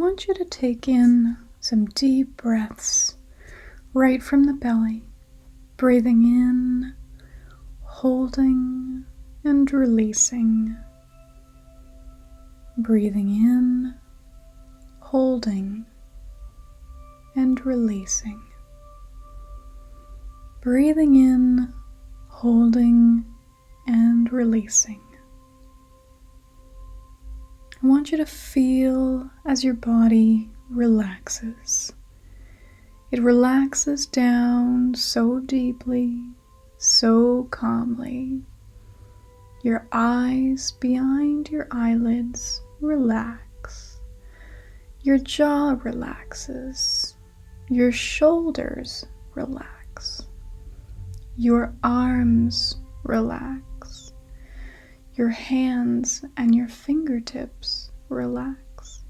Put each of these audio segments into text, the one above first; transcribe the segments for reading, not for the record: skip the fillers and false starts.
want you to take in some deep breaths right from the belly, breathing in, holding, and releasing. Breathing in, holding, and releasing. Breathing in, holding, and releasing. I want you to feel as your body relaxes. It relaxes down so deeply, so calmly. Your eyes behind your eyelids relax. Your jaw relaxes. Your shoulders relax. Your arms relax. Your hands and your fingertips relax.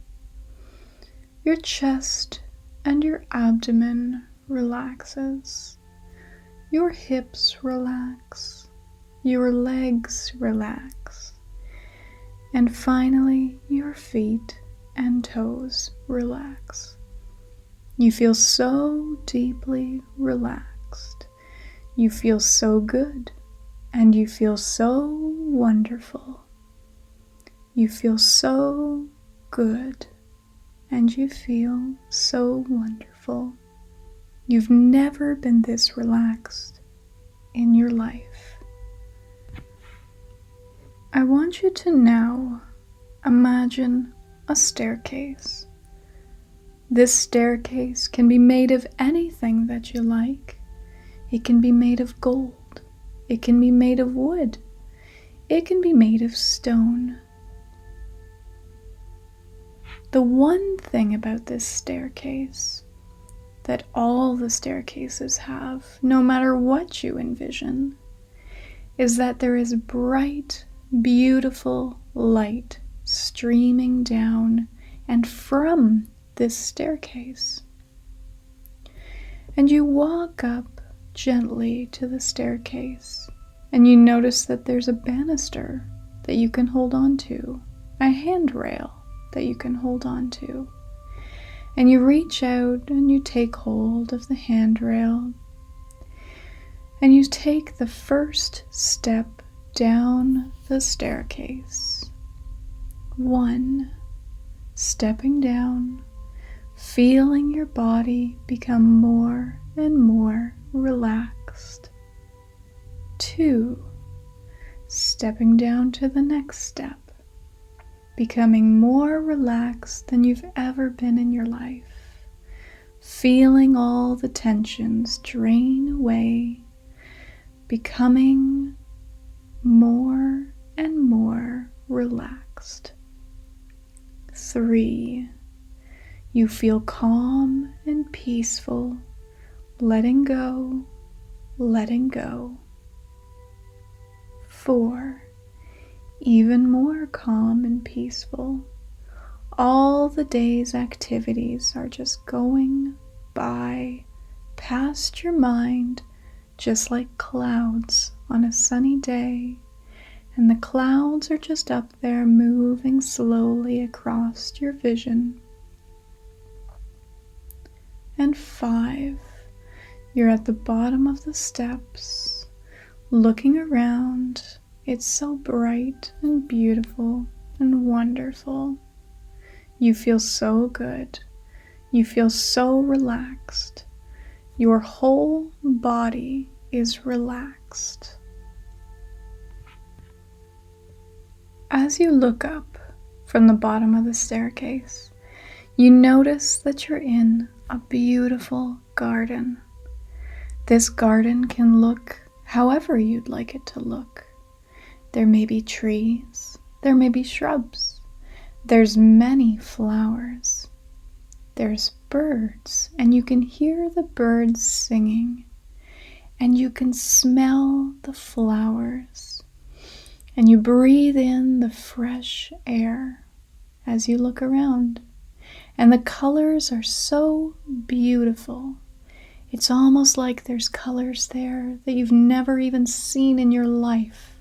Your chest and your abdomen relaxes. Your hips relax. Your legs relax. And finally, your feet and toes relax. You feel so deeply relaxed. You feel so good, and you feel so wonderful. You feel so good, and you feel so wonderful. You've never been this relaxed in your life. I want you to now imagine a staircase. This staircase can be made of anything that you like. It can be made of gold. It can be made of wood. It can be made of stone. The one thing about this staircase that all the staircases have, no matter what you envision, is that there is bright, beautiful light streaming down and from this staircase. And you walk up gently to the staircase, and you notice that there's a banister that you can hold on to, a handrail that you can hold on to. And you reach out and you take hold of the handrail, and you take the first step down the staircase. 1, stepping down, feeling your body become more and more relaxed. 2, stepping down to the next step, becoming more relaxed than you've ever been in your life, feeling all the tensions drain away, becoming more and more relaxed. 3, you feel calm and peaceful, letting go, letting go. 4, even more calm and peaceful. All the day's activities are just going by, past your mind, just like clouds on a sunny day, and the clouds are just up there moving slowly across your vision. And 5, you're at the bottom of the steps, looking around. It's so bright and beautiful and wonderful. You feel so good. You feel so relaxed. Your whole body is relaxed. As you look up from the bottom of the staircase, you notice that you're in a beautiful garden. This garden can look however you'd like it to look. There may be trees, there may be shrubs, there's many flowers, there's birds, and you can hear the birds singing, and you can smell the flowers, and you breathe in the fresh air as you look around, and the colors are so beautiful. It's almost like there's colors there that you've never even seen in your life.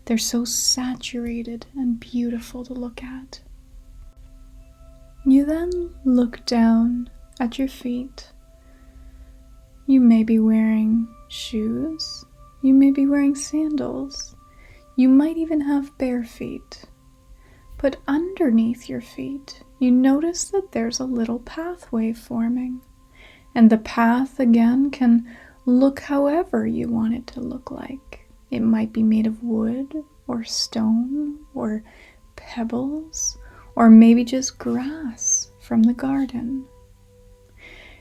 They're so saturated and beautiful to look at. You then look down at your feet. You may be wearing shoes. You may be wearing sandals. You might even have bare feet. But underneath your feet, you notice that there's a little pathway forming. And the path, again, can look however you want it to look like. It might be made of wood or stone or pebbles or maybe just grass from the garden.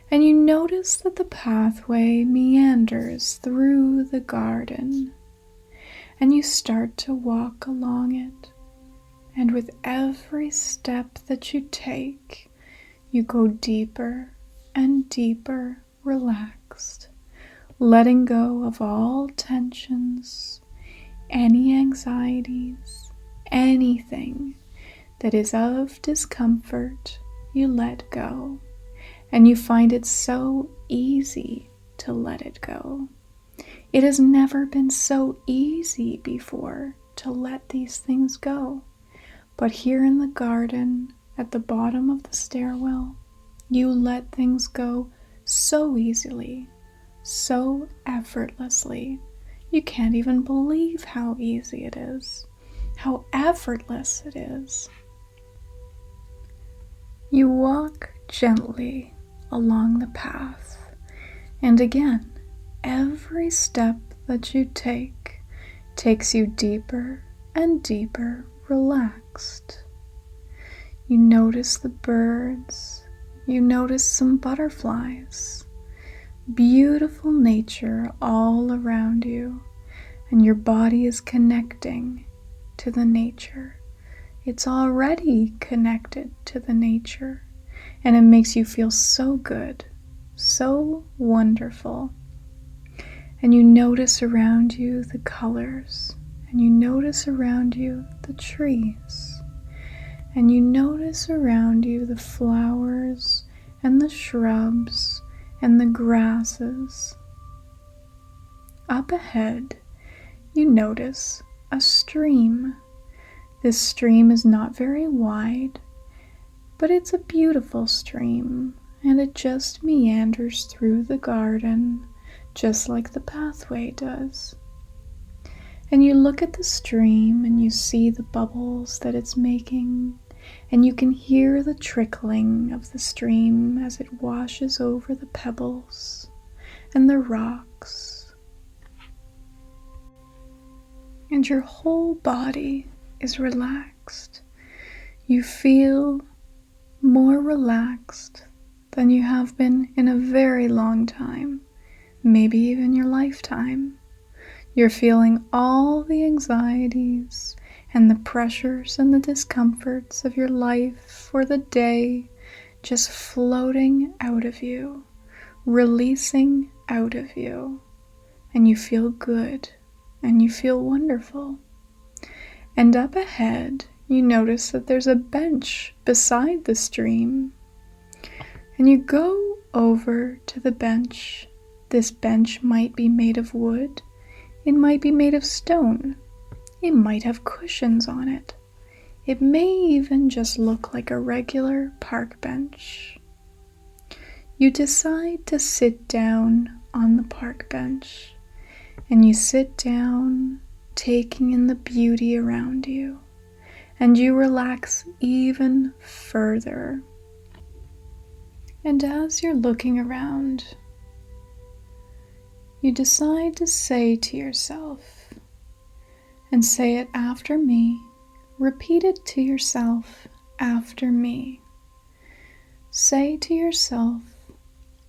And you notice that the pathway meanders through the garden, and you start to walk along it. And with every step that you take, you go deeper and deeper relaxed, letting go of all tensions, any anxieties, anything that is of discomfort, you let go. And you find it so easy to let it go. It has never been so easy before to let these things go. But here in the garden, at the bottom of the stairwell, you let things go so easily, so effortlessly. You can't even believe how easy it is, how effortless it is. You walk gently along the path, and again, every step that you take takes you deeper and deeper relaxed. You notice the birds, you notice some butterflies, beautiful nature all around you, and your body is connecting to the nature. It's already connected to the nature, and it makes you feel so good, so wonderful. And you notice around you the colors, and you notice around you the trees, and you notice around you the flowers and the shrubs and the grasses. Up ahead, you notice a stream. This stream is not very wide, but it's a beautiful stream, and it just meanders through the garden, just like the pathway does. And you look at the stream and you see the bubbles that it's making, and you can hear the trickling of the stream as it washes over the pebbles and the rocks. And your whole body is relaxed. You feel more relaxed than you have been in a very long time, maybe even your lifetime. You're feeling all the anxieties and the pressures and the discomforts of your life for the day just floating out of you, releasing out of you, and you feel good and you feel wonderful. And up ahead, you notice that there's a bench beside the stream, and you go over to the bench. This bench might be made of wood, it might be made of stone, it might have cushions on it, it may even just look like a regular park bench. You decide to sit down on the park bench, and you sit down, taking in the beauty around you, and you relax even further. And as you're looking around, you decide to say to yourself, and say it after me, repeat it to yourself after me. Say to yourself,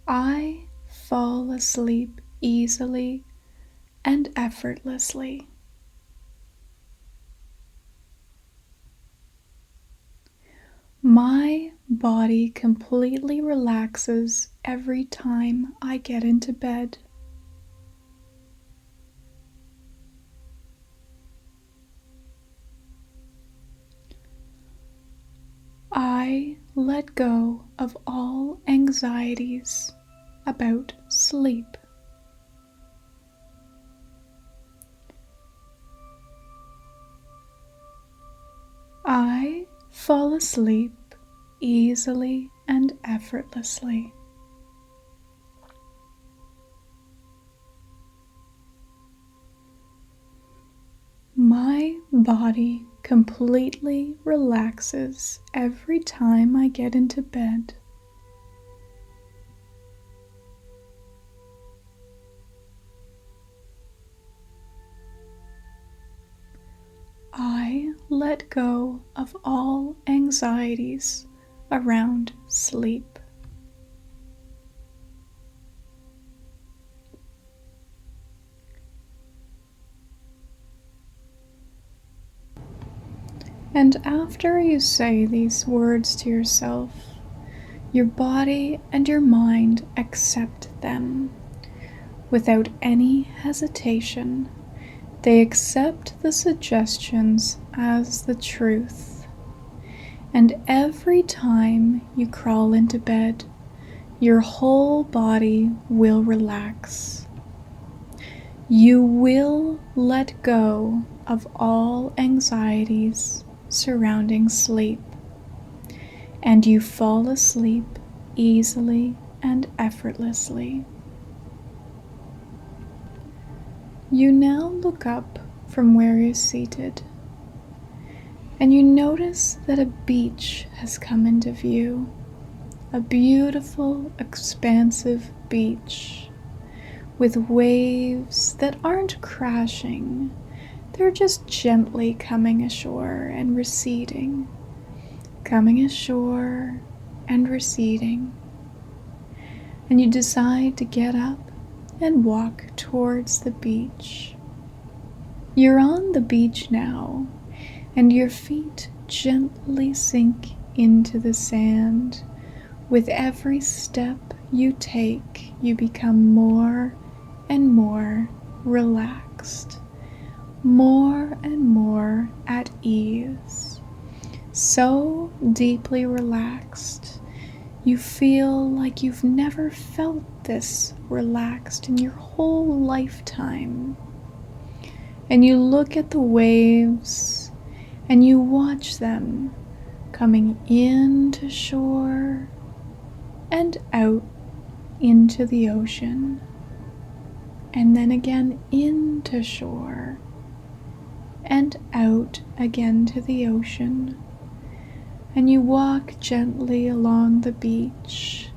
I fall asleep easily and effortlessly. My body completely relaxes every time I get into bed. I let go of all anxieties about sleep. I fall asleep easily and effortlessly. My body completely relaxes every time I get into bed. I let go of all anxieties around sleep. And after you say these words to yourself, your body and your mind accept them without any hesitation. They accept the suggestions as the truth. And every time you crawl into bed, your whole body will relax. You will let go of all anxieties surrounding sleep, and you fall asleep easily and effortlessly. You now look up from where you're seated, and you notice that a beach has come into view, a beautiful, expansive beach with waves that aren't crashing. They're just gently coming ashore and receding, coming ashore and receding. And you decide to get up and walk towards the beach. You're on the beach now, and your feet gently sink into the sand. With every step you take, you become more and more relaxed, more and more at ease, so deeply relaxed. You feel like you've never felt this relaxed in your whole lifetime. And you look at the waves and you watch them coming into shore and out into the ocean, and then again into shore and out again to the ocean. And you walk gently along the beach,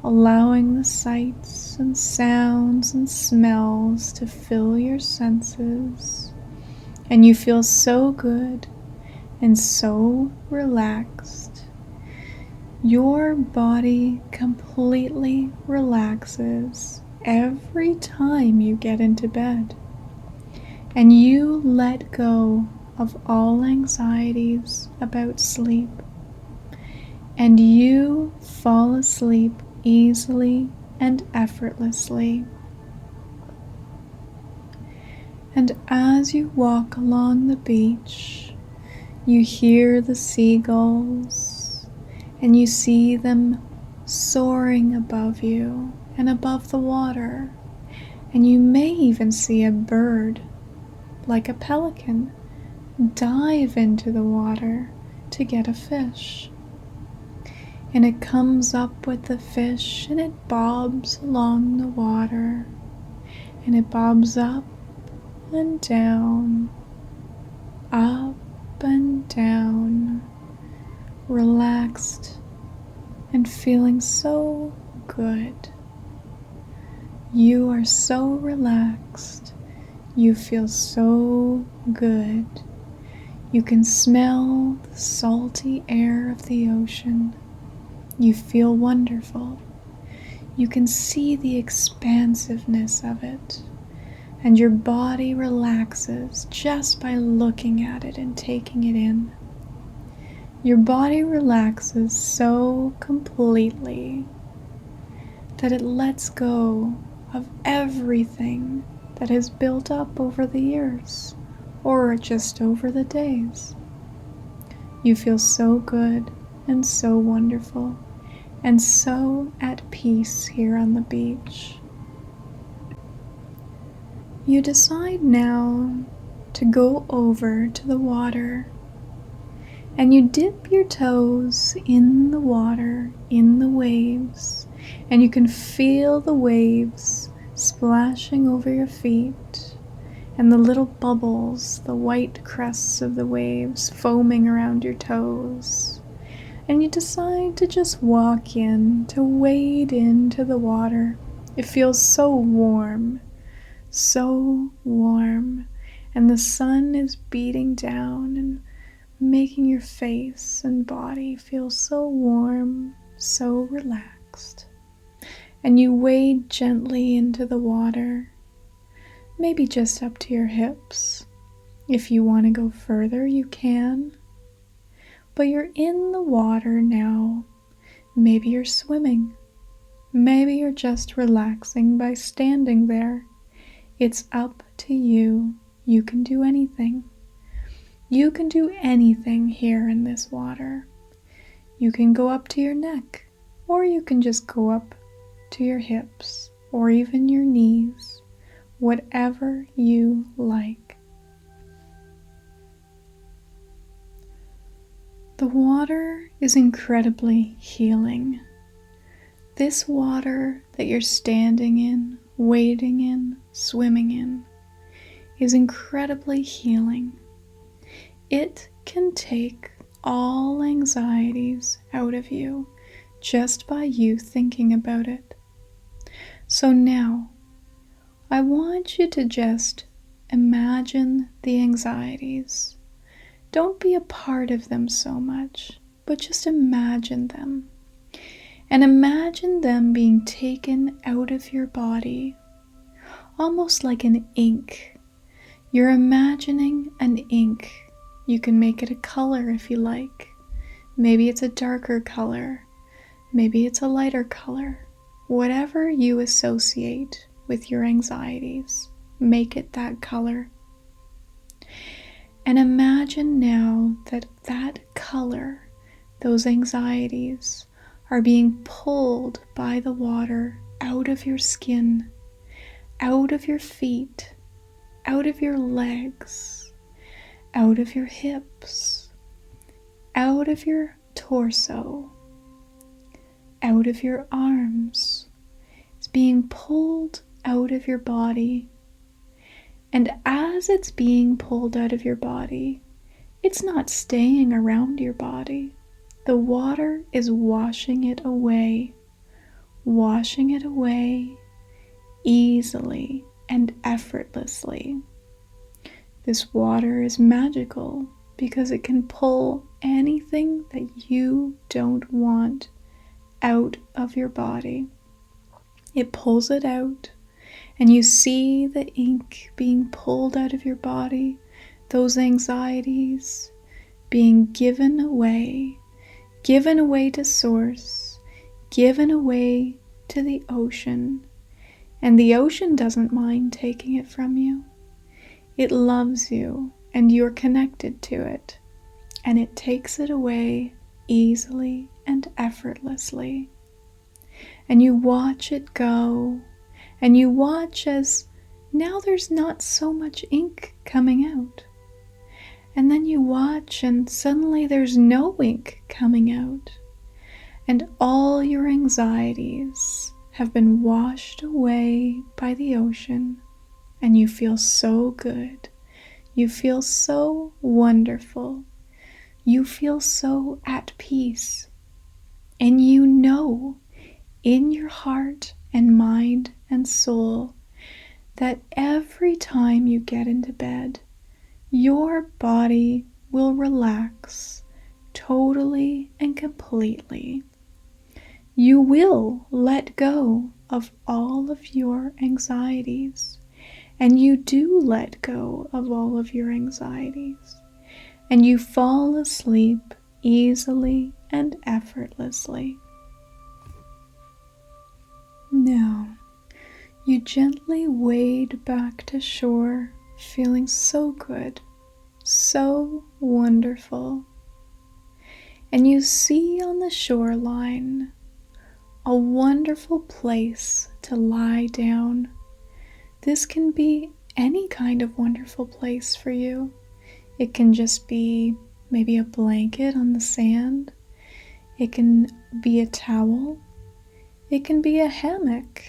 allowing the sights and sounds and smells to fill your senses. And you feel so good and so relaxed. Your body completely relaxes every time you get into bed. And you let go of all anxieties about sleep. And you fall asleep easily and effortlessly. And as you walk along the beach, you hear the seagulls, and you see them soaring above you and above the water. And you may even see a bird, like a pelican, dive into the water to get a fish. And it comes up with the fish and it bobs along the water, and it bobs up and down, relaxed and feeling so good. You are so relaxed. You feel so good. You can smell the salty air of the ocean. You feel wonderful. You can see the expansiveness of it, and your body relaxes just by looking at it and taking it in. Your body relaxes so completely that it lets go of everything that has built up over the years or just over the days. You feel so good and so wonderful and so at peace here on the beach. You decide now to go over to the water, And you dip your toes in the water, in the waves, and you can feel the waves splashing over your feet and the little bubbles, the white crests of the waves foaming around your toes. And you decide to just walk in, to wade into the water. It feels so warm, and the sun is beating down and making your face and body feel so warm, so relaxed. And you wade gently into the water, maybe just up to your hips. If you want to go further, you can. But you're in the water now. Maybe you're swimming. Maybe you're just relaxing by standing there. It's up to you. You can do anything. You can do anything here in this water. You can go up to your neck, or you can just go up to your hips, or even your knees, whatever you like. The water is incredibly healing. This water that you're standing in, wading in, swimming in, is incredibly healing. It can take all anxieties out of you just by you thinking about it. So now, I want you to just imagine the anxieties. Don't be a part of them so much, but just imagine them. And imagine them being taken out of your body, almost like an ink. You're imagining an ink. You can make it a color if you like. Maybe it's a darker color. Maybe it's a lighter color. Whatever you associate with your anxieties, make it that color. And imagine now that that color, those anxieties, are being pulled by the water out of your skin, out of your feet, out of your legs, out of your hips, out of your torso, out of your arms. It's being pulled out of your body. And as it's being pulled out of your body, it's not staying around your body. The water is washing it away easily and effortlessly. This water is magical because it can pull anything that you don't want out of your body. It pulls it out, and you see the ink being pulled out of your body, those anxieties being given away to source, given away to the ocean. And the ocean doesn't mind taking it from you. It loves you, and you're connected to it, and it takes it away easily and effortlessly. And you watch it go, and you watch as now there's not so much ink coming out. And then you watch, and suddenly there's no ink coming out, and all your anxieties have been washed away by the ocean, and you feel so good. You feel so wonderful. You feel so at peace. And you know in your heart and mind and soul that every time you get into bed, your body will relax totally and completely. You will let go of all of your anxieties, and you do let go of all of your anxieties, and you fall asleep easily and effortlessly. Now, you gently wade back to shore, feeling so good, so wonderful. And you see on the shoreline a wonderful place to lie down. This can be any kind of wonderful place for you. It can just be maybe a blanket on the sand. It can be a towel. It can be a hammock.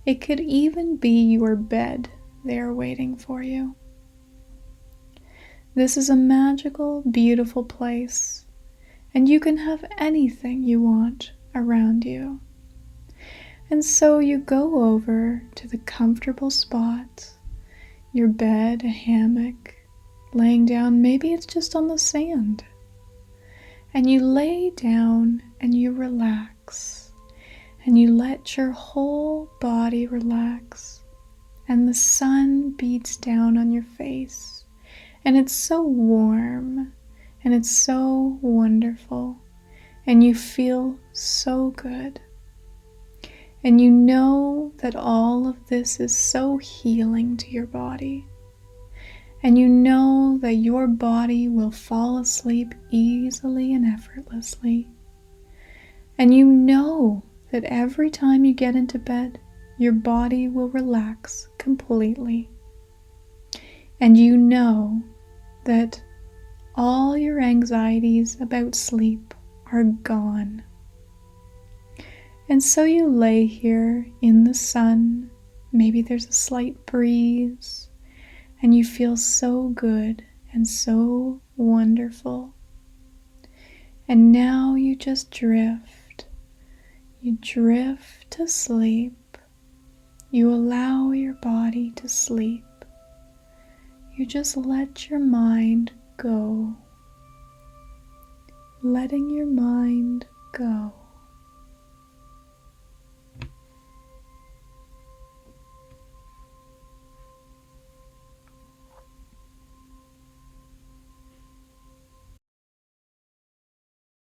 It could even be your bed there waiting for you. This is a magical, beautiful place, and you can have anything you want around you. And so you go over to the comfortable spot, your bed, a hammock, laying down, maybe it's just on the sand. And you lay down and you relax, and you let your whole body relax, and the sun beats down on your face, and it's so warm, and it's so wonderful, and you feel so good. And you know that all of this is so healing to your body. And you know that your body will fall asleep easily and effortlessly. And you know that every time you get into bed, your body will relax completely. And you know that all your anxieties about sleep are gone. And so you lay here in the sun, maybe there's a slight breeze, and you feel so good and so wonderful. And now you just drift. You drift to sleep. You allow your body to sleep. You just let your mind go. Letting your mind go.